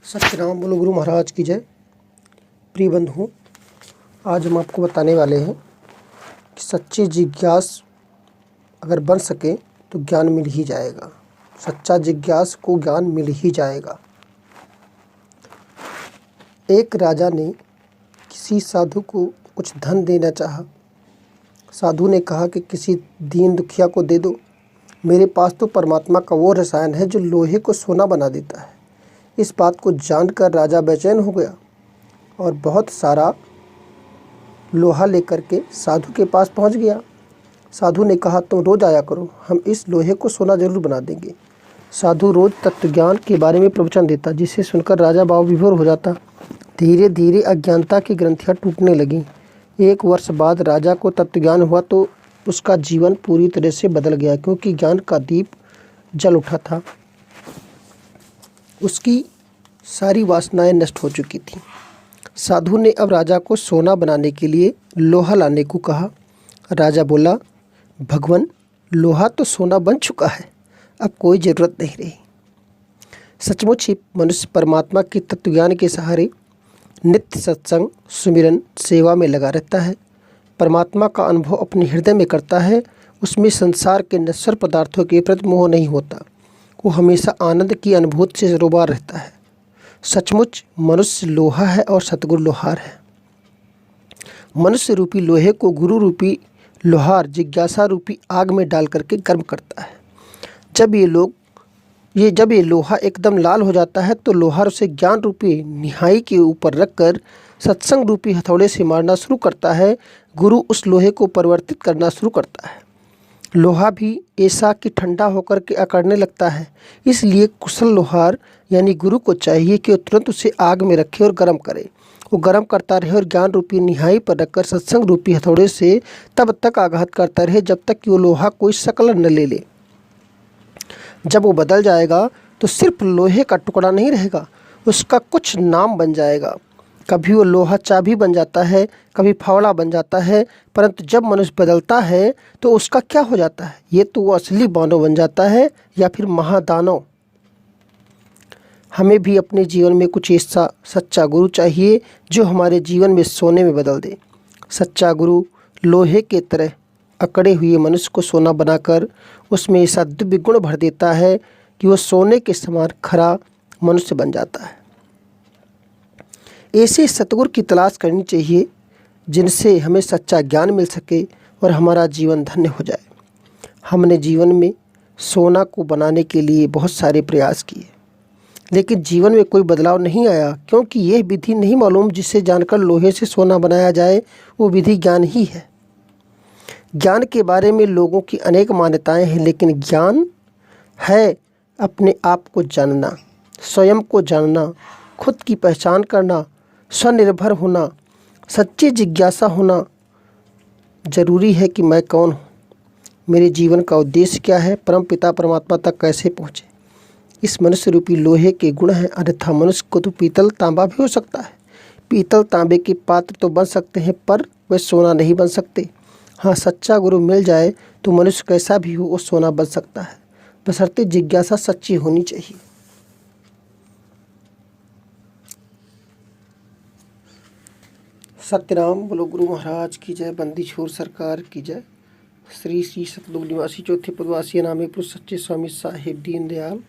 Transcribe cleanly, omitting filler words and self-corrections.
सत्यनाम बोलो गुरु महाराज की जय। प्रिय बंधुओं, आज हम आपको बताने वाले हैं कि सच्चे जिज्ञास अगर बन सके तो ज्ञान मिल ही जाएगा। सच्चा जिज्ञास को ज्ञान मिल ही जाएगा। एक राजा ने किसी साधु को कुछ धन देना चाहा। साधु ने कहा कि किसी दीन दुखिया को दे दो। मेरे पास तो परमात्मा का वो रसायन है जो लोहे को सोना बना देता है। इस बात को जानकर राजा बेचैन हो गया और बहुत सारा लोहा लेकर के साधु के पास पहुंच गया। साधु ने कहा, तुम रोज आया करो, हम इस लोहे को सोना जरूर बना देंगे। साधु रोज तत्वज्ञान के बारे में प्रवचन देता, जिसे सुनकर राजा भाव विभोर हो जाता। धीरे धीरे अज्ञानता की ग्रंथियाँ टूटने लगीं। 1 वर्ष बाद राजा को तत्वज्ञान हुआ तो उसका जीवन पूरी तरह से बदल गया, क्योंकि ज्ञान का दीप जल उठा था। उसकी सारी वासनाएं नष्ट हो चुकी थीं। साधु ने अब राजा को सोना बनाने के लिए लोहा लाने को कहा। राजा बोला, भगवान, लोहा तो सोना बन चुका है, अब कोई ज़रूरत नहीं रही। सचमुच ही मनुष्य परमात्मा के तत्वज्ञान के सहारे नित्य सत्संग, सुमिरन, सेवा में लगा रहता है। परमात्मा का अनुभव अपने हृदय में करता है। उसमें संसार के नश्वर पदार्थों के प्रति मोह नहीं होता। वो हमेशा आनंद की अनुभूति से सरोबार रहता है। सचमुच मनुष्य लोहा है और सतगुरु लोहार है। मनुष्य रूपी लोहे को गुरु रूपी लोहार जिज्ञासा रूपी आग में डाल करके गर्म करता है। जब ये लोहा एकदम लाल हो जाता है तो लोहार उसे ज्ञान रूपी निहाई के ऊपर रखकर सत्संग रूपी हथौड़े से मारना शुरू करता है। गुरु उस लोहे को परिवर्तित करना शुरू करता है। लोहा भी ऐसा कि ठंडा होकर के अकड़ने लगता है। इसलिए कुशल लोहार यानी गुरु को चाहिए कि वो तुरंत उसे आग में रखे और गर्म करे। वो गर्म करता रहे और ज्ञान रूपी निहाई पर रखकर सत्संग रूपी हथौड़े से तब तक आघात करता रहे जब तक कि वो लोहा कोई शकल न ले ले। जब वो बदल जाएगा तो सिर्फ लोहे का टुकड़ा नहीं रहेगा, उसका कुछ नाम बन जाएगा। कभी वो लोहा चाबी बन जाता है, कभी फावड़ा बन जाता है। परंतु जब मनुष्य बदलता है तो उसका क्या हो जाता है? ये तो वो असली बानव बन जाता है या फिर महादानव। हमें भी अपने जीवन में कुछ ऐसा सच्चा गुरु चाहिए जो हमारे जीवन में सोने में बदल दे। सच्चा गुरु लोहे के तरह अकड़े हुए मनुष्य को सोना बनाकर उसमें ऐसा दिव्य गुण भर देता है कि वो सोने के समान खरा मनुष्य बन जाता है। ऐसे सतगुरु की तलाश करनी चाहिए जिनसे हमें सच्चा ज्ञान मिल सके और हमारा जीवन धन्य हो जाए। हमने जीवन में सोना को बनाने के लिए बहुत सारे प्रयास किए, लेकिन जीवन में कोई बदलाव नहीं आया, क्योंकि यह विधि नहीं मालूम जिसे जानकर लोहे से सोना बनाया जाए। वो विधि ज्ञान ही है। ज्ञान के बारे में लोगों की अनेक मान्यताएं हैं, लेकिन ज्ञान है अपने आप को जानना, स्वयं को जानना, खुद की पहचान करना, स्वनिर्भर होना, सच्ची जिज्ञासा होना। जरूरी है कि मैं कौन हूँ, मेरे जीवन का उद्देश्य क्या है, परम पिता परमात्मा तक कैसे पहुँचे। इस मनुष्य रूपी लोहे के गुण हैं, अन्यथा मनुष्य को तो पीतल तांबा भी हो सकता है। पीतल तांबे के पात्र तो बन सकते हैं, पर वे सोना नहीं बन सकते। हाँ, सच्चा गुरु मिल जाए तो मनुष्य कैसा भी हो वो सोना बन सकता है, बशर्ते जिज्ञासा सच्ची होनी चाहिए। सत्यनाम बोलो गुरु महाराज की जय। बंदी छोर सरकार की जय। श्री श्री सतलुग निवासी चौथे पदवासी नामे पुरुष सच्चे स्वामी साहेब दीन दयाल।